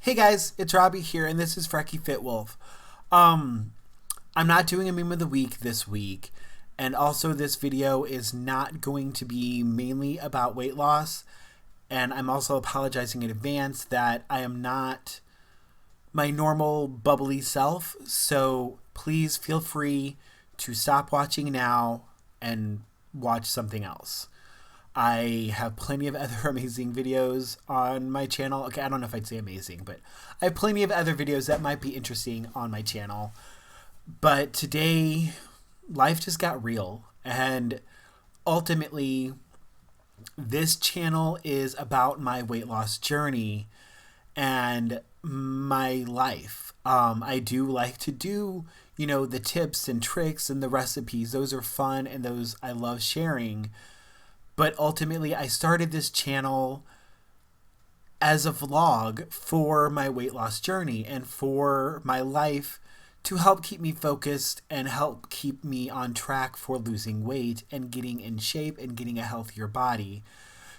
Hey guys, it's Robbie here, and this is FrekiFitWolf. I'm not doing a meme of the week this week, and also this video is not going to be mainly about weight loss, and I'm also apologizing in advance that I am not my normal bubbly self, so please feel free to stop watching now and watch something else. I have plenty of other amazing videos on my channel. Okay, I don't know if I'd say amazing, but I have plenty of other videos that might be interesting on my channel. But today, life just got real. And ultimately, this channel is about my weight loss journey and my life. I do like to do, the tips and tricks and the recipes. Those are fun and those I love sharing. But ultimately, I started this channel as a vlog for my weight loss journey and for my life to help keep me focused and help keep me on track for losing weight and getting in shape and getting a healthier body.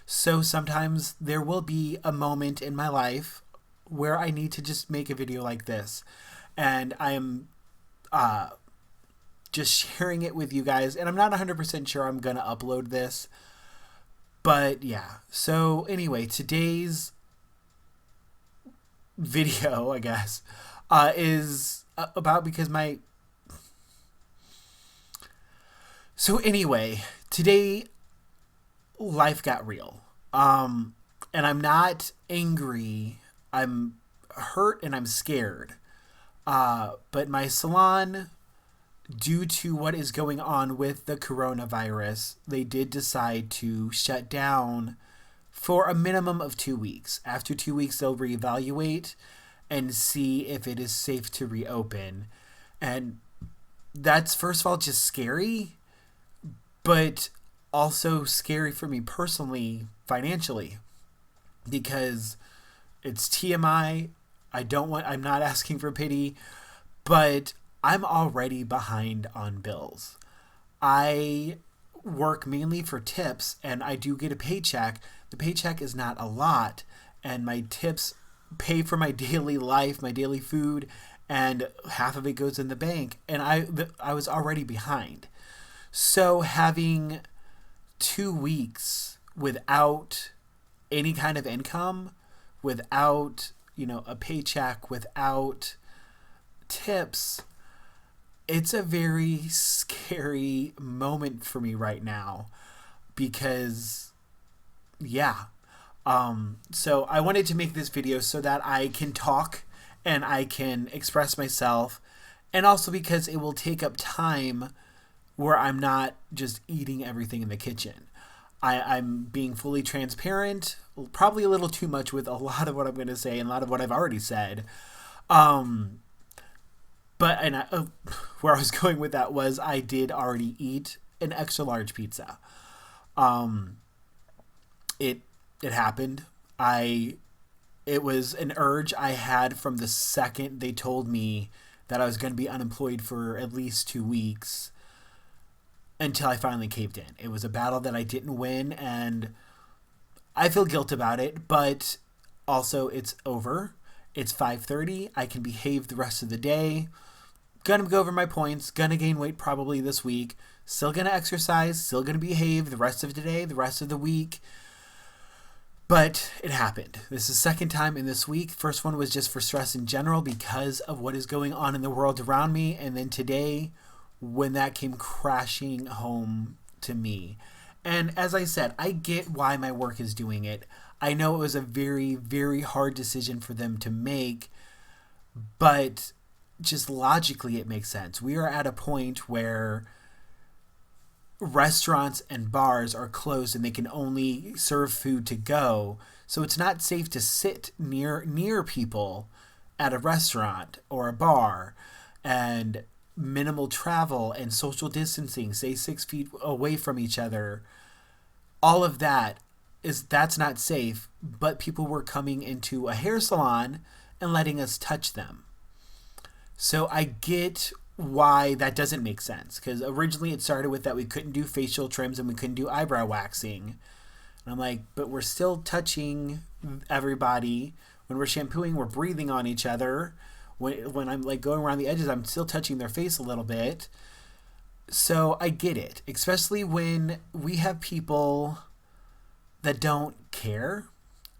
So sometimes there will be a moment in my life where I need to just make a video like this. And I am just sharing it with you guys. And I'm not 100% sure I'm going to upload this. But yeah, so anyway, today's video, I guess, is about So anyway, today life got real. And I'm not angry. I'm hurt and I'm scared. But my salon, due to what is going on with the coronavirus, they did decide to shut down for a minimum of 2 weeks. After 2 weeks, they'll reevaluate and see if it is safe to reopen. And that's, first of all, just scary, but also scary for me personally, financially, because it's TMI. I'm not asking for pity, but I'm already behind on bills. I work mainly for tips and I do get a paycheck. The paycheck is not a lot, and my tips pay for my daily life, my daily food, and half of it goes in the bank, and I was already behind. So having 2 weeks without any kind of income, without, a paycheck, without tips, it's a very scary moment for me right now because, yeah. So I wanted to make this video so that I can talk and I can express myself, and also because it will take up time where I'm not just eating everything in the kitchen. I'm being fully transparent, probably a little too much with a lot of what I'm going to say and a lot of what I've already said. But where I was going with that was I did already eat an extra large pizza. It happened. It was an urge I had from the second they told me that I was going to be unemployed for at least 2 weeks until I finally caved in. It was a battle that I didn't win, and I feel guilt about it, but also it's over. It's 5:30. I can behave the rest of the day. Gonna go over my points. Gonna gain weight probably this week. Still gonna exercise. Still gonna behave the rest of today, the rest of the week. But it happened. This is the second time in this week. First one was just for stress in general because of what is going on in the world around me. And then today, when that came crashing home to me. And as I said, I get why my work is doing it. I know it was a very, very hard decision for them to make, but just logically it makes sense. We are at a point where restaurants and bars are closed and they can only serve food to go. So it's not safe to sit near people at a restaurant or a bar, and minimal travel and social distancing, stay 6 feet away from each other. All of that's not safe, but people were coming into a hair salon and letting us touch them. So I get why that doesn't make sense, because originally it started with that we couldn't do facial trims and we couldn't do eyebrow waxing. And I'm like, but we're still touching everybody. When we're shampooing, we're breathing on each other. When I'm like going around the edges, I'm still touching their face a little bit. So I get it, especially when we have people that don't care.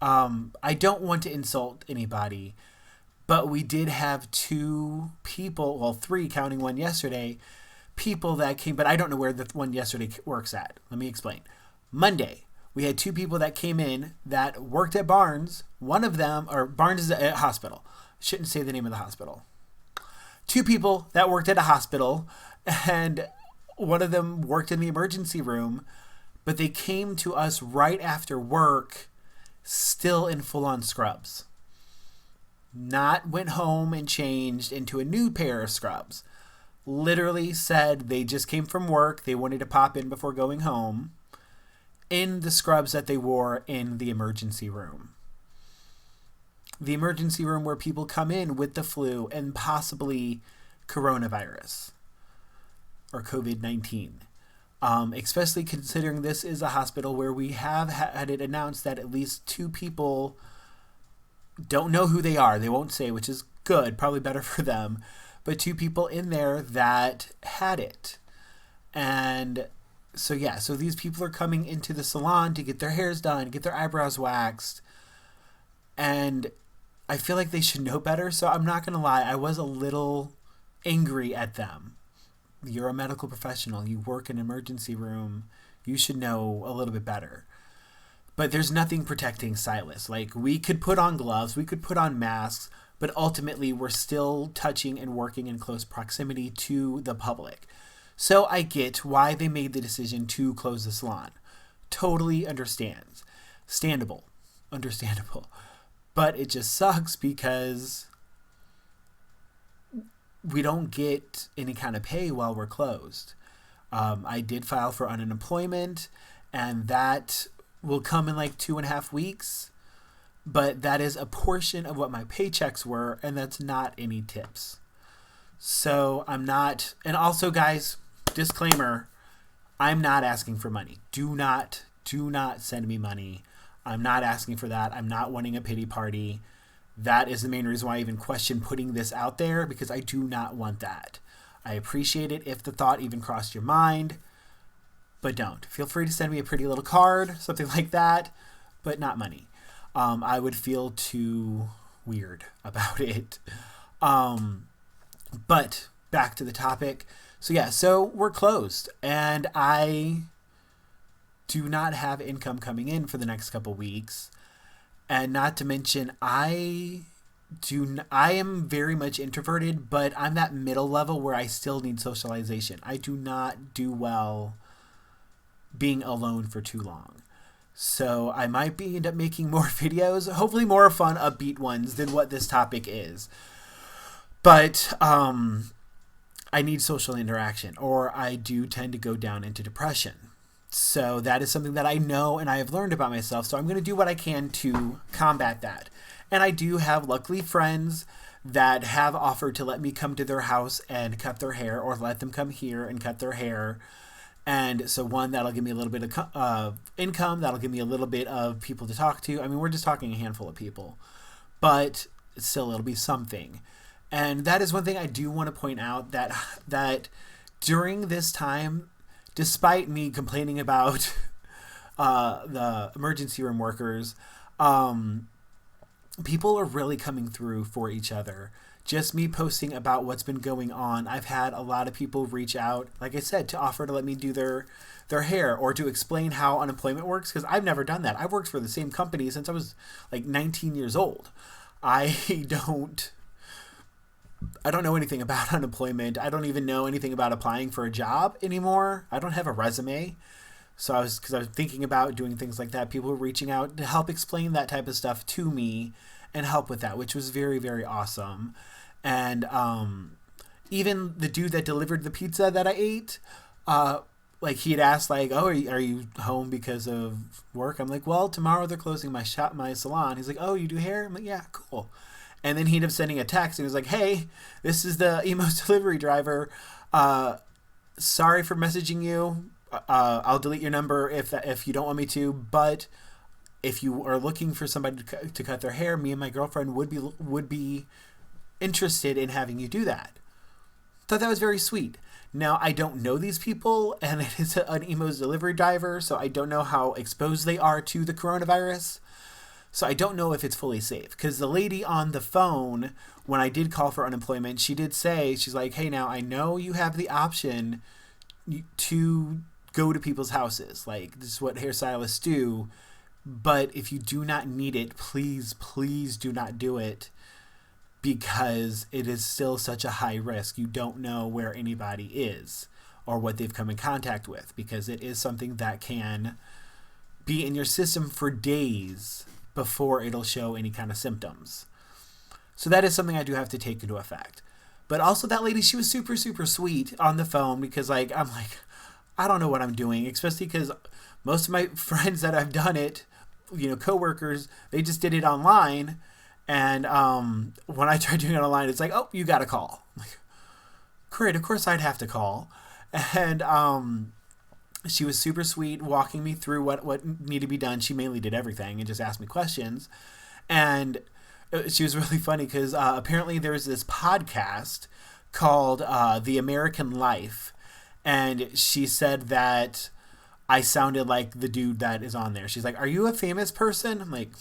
I don't want to insult anybody, but we did have 2 people, well, 3 counting one yesterday, people that came, but I don't know where the one yesterday works at. Let me explain. Monday, we had 2 people that came in that worked at Barnes. One of them, or Barnes is a hospital. Shouldn't say the name of the hospital. 2 people that worked at a hospital, and one of them worked in the emergency room, but they came to us right after work, still in full-on scrubs. Not went home and changed into a new pair of scrubs. Literally said they just came from work, they wanted to pop in before going home, in the scrubs that they wore in the emergency room. The emergency room where people come in with the flu and possibly coronavirus or COVID-19. Especially considering this is a hospital where we have had it announced that at least 2 people don't know who they are. They won't say, which is good, probably better for them. But 2 people in there that had it. And so these people are coming into the salon to get their hairs done, get their eyebrows waxed. And I feel like they should know better. So I'm not going to lie, I was a little angry at them. You're a medical professional. You work in an emergency room. You should know a little bit better. But there's nothing protecting stylists. Like, we could put on gloves, we could put on masks, but ultimately we're still touching and working in close proximity to the public. So I get why they made the decision to close the salon. Totally understandable. But it just sucks because we don't get any kind of pay while we're closed. I did file for unemployment, and that will come in like 2.5 weeks. But that is a portion of what my paychecks were, and that's not any tips. So I'm not, and also guys, disclaimer, I'm not asking for money. Do not send me money. I'm not asking for that. I'm not wanting a pity party. That is the main reason why I even question putting this out there, because I do not want that. I appreciate it if the thought even crossed your mind, but don't. Feel free to send me a pretty little card, something like that, but not money. I would feel too weird about it. But back to the topic. So we're closed, and I do not have income coming in for the next couple weeks. And not to mention, I am very much introverted, but I'm that middle level where I still need socialization. I do not do well being alone for too long. So I might end up making more videos, hopefully more fun, upbeat ones than what this topic is. But I need social interaction, or I do tend to go down into depression. So that is something that I know and I have learned about myself. So I'm going to do what I can to combat that. And I do have, luckily, friends that have offered to let me come to their house and cut their hair, or let them come here and cut their hair. And so one, that'll give me a little bit of income. That'll give me a little bit of people to talk to. I mean, we're just talking a handful of people. But still, it'll be something. And that is one thing I do want to point out, that during this time, despite me complaining about the emergency room workers, people are really coming through for each other. Just me posting about what's been going on, I've had a lot of people reach out, like I said, to offer to let me do their hair, or to explain how unemployment works, because I've never done that. I've worked for the same company since I was like 19 years old. I don't know anything about unemployment. I don't even know anything about applying for a job anymore. I don't have a resume. So because I was thinking about doing things like that. People were reaching out to help explain that type of stuff to me and help with that, which was very, very awesome. And even the dude that delivered the pizza that I ate, like he had asked, like, "Oh, are you home because of work?" I'm like, "Well, tomorrow they're closing my salon." He's like, "Oh, you do hair?" I'm like, "Yeah, cool." And then he ended up sending a text and he was like, "Hey, this is the Emo's delivery driver. Sorry for messaging you. I'll delete your number if you don't want me to, but if you are looking for somebody to cut their hair, me and my girlfriend would be interested in having you do that. Thought that was very sweet. Now, I don't know these people, and it is an Emo's delivery driver, so I don't know how exposed they are to the coronavirus. So I don't know if it's fully safe. Because the lady on the phone, when I did call for unemployment, she did say, she's like, hey, now I know you have the option to go to people's houses. Like, this is what hairstylists do. But if you do not need it, please, please do not do it. Because it is still such a high risk. You don't know where anybody is or what they've come in contact with, because it is something that can be in your system for days before it'll show any kind of symptoms. So that is something I do have to take into effect. But also that lady, she was super, super sweet on the phone, because I'm like, I don't know what I'm doing, especially because most of my friends that have done it, coworkers, they just did it online. And when I tried doing it online, it's like, oh, you got to call. I'm like, great, of course I'd have to call. And she was super sweet, walking me through what needed to be done. She mainly did everything and just asked me questions. And she was really funny because apparently there's this podcast called The American Life. And she said that I sounded like the dude that is on there. She's like, are you a famous person? I'm like,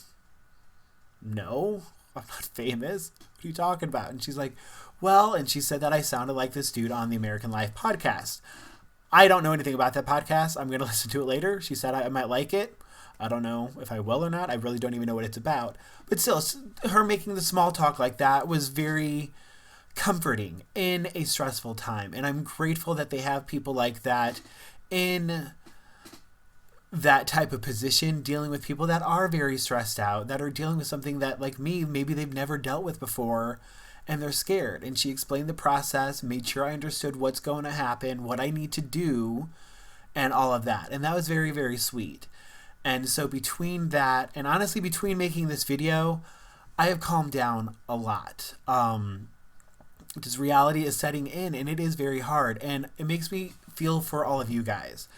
no, I'm not famous. What are you talking about? And she's like, well, and she said that I sounded like this dude on the American Life podcast. I don't know anything about that podcast. I'm going to listen to it later. She said I might like it. I don't know if I will or not. I really don't even know what it's about. But still, her making the small talk like that was very comforting in a stressful time. And I'm grateful that they have people like that in that type of position, dealing with people that are very stressed out, that are dealing with something that, like me, maybe they've never dealt with before, and they're scared. And she explained the process, made sure I understood what's going to happen, what I need to do, and all of that. And that was very, very sweet. And so between that, and honestly, between making this video, I have calmed down a lot. Because reality is setting in, and it is very hard. And it makes me feel for all of you guys,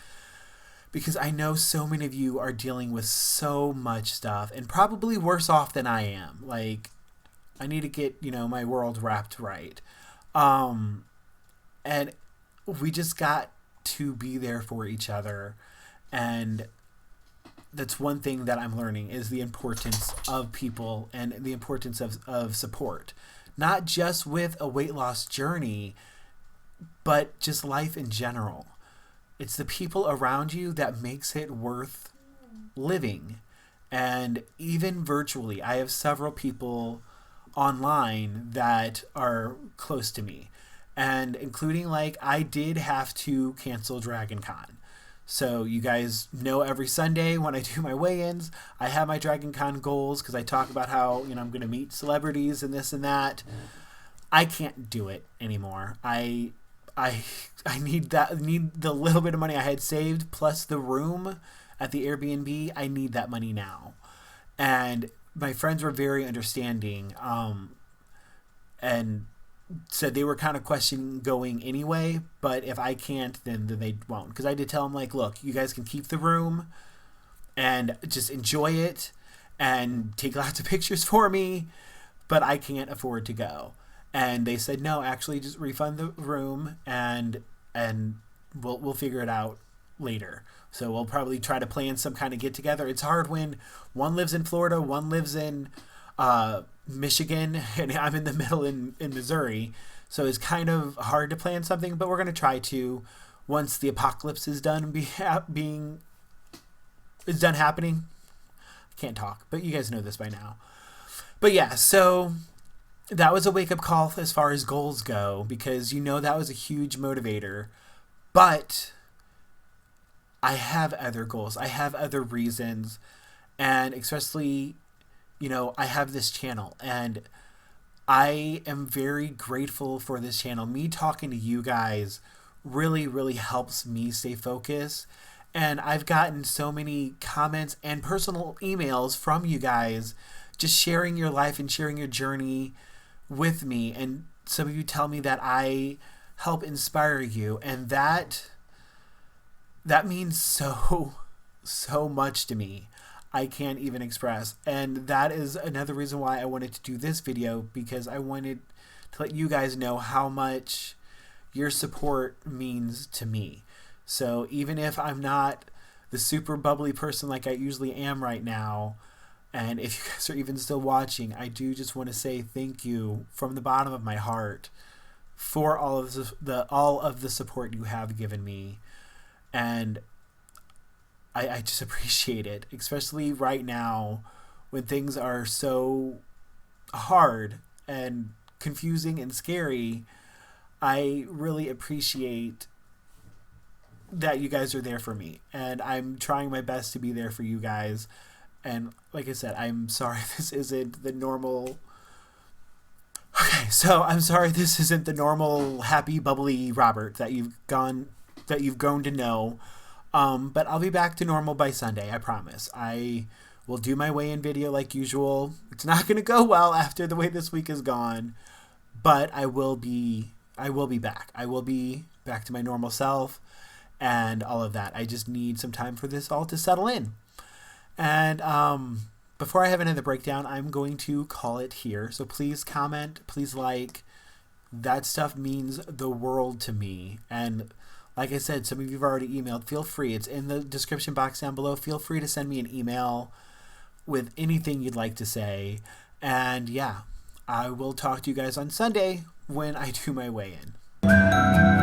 because I know so many of you are dealing with so much stuff, and probably worse off than I am. Like, I need to get, my world wrapped right. And we just got to be there for each other. And that's one thing that I'm learning, is the importance of people and the importance of support. Not just with a weight loss journey, but just life in general. It's the people around you that makes it worth living. And even virtually, I have several people online that are close to me. And including, I did have to cancel Dragon Con. So you guys know every Sunday when I do my weigh-ins, I have my Dragon Con goals, because I talk about how, I'm going to meet celebrities and this and that. I can't do it anymore. I need the little bit of money I had saved, plus the room at the Airbnb. I need that money now. And my friends were very understanding, and said they were kind of questioning going anyway, but if I can't, then they won't. Because I did tell them, look, you guys can keep the room and just enjoy it and take lots of pictures for me, but I can't afford to go. And they said, no, actually just refund the room, and we'll figure it out later. So we'll probably try to plan some kind of get together. It's hard when one lives in Florida, one lives in Michigan, and I'm in the middle in Missouri. So it's kind of hard to plan something, but we're going to try to, once the apocalypse is done happening. I can't talk, but you guys know this by now. But yeah, so that was a wake-up call as far as goals go, because that was a huge motivator. But I have other goals. I have other reasons. And especially, I have this channel. And I am very grateful for this channel. Me talking to you guys really, really helps me stay focused. And I've gotten so many comments and personal emails from you guys just sharing your life and sharing your journey with me. And some of you tell me that I help inspire you. And that means so much to me. I can't even express. And that is another reason why I wanted to do this video, because I wanted to let you guys know how much your support means to me. So even if I'm not the super bubbly person like I usually am right now, and if you guys are even still watching, I do just want to say thank you from the bottom of my heart for all of the support you have given me. And I just appreciate it, especially right now when things are so hard and confusing and scary. I really appreciate that you guys are there for me, and I'm trying my best to be there for you guys. And like I said, I'm sorry this isn't the normal... Okay, so I'm sorry this isn't the normal happy bubbly Robert that you've grown to know. But I'll be back to normal by Sunday, I promise. I will do my weigh-in video like usual. It's not going to go well after the way this week has gone, but I will be back. I will be back to my normal self and all of that. I just need some time for this all to settle in. And before I have another breakdown, I'm going to call it here. So please comment, please like. That stuff means the world to me. And like I said, some of you have already emailed. Feel free. It's in the description box down below. Feel free to send me an email with anything you'd like to say. And yeah, I will talk to you guys on Sunday when I do my weigh-in.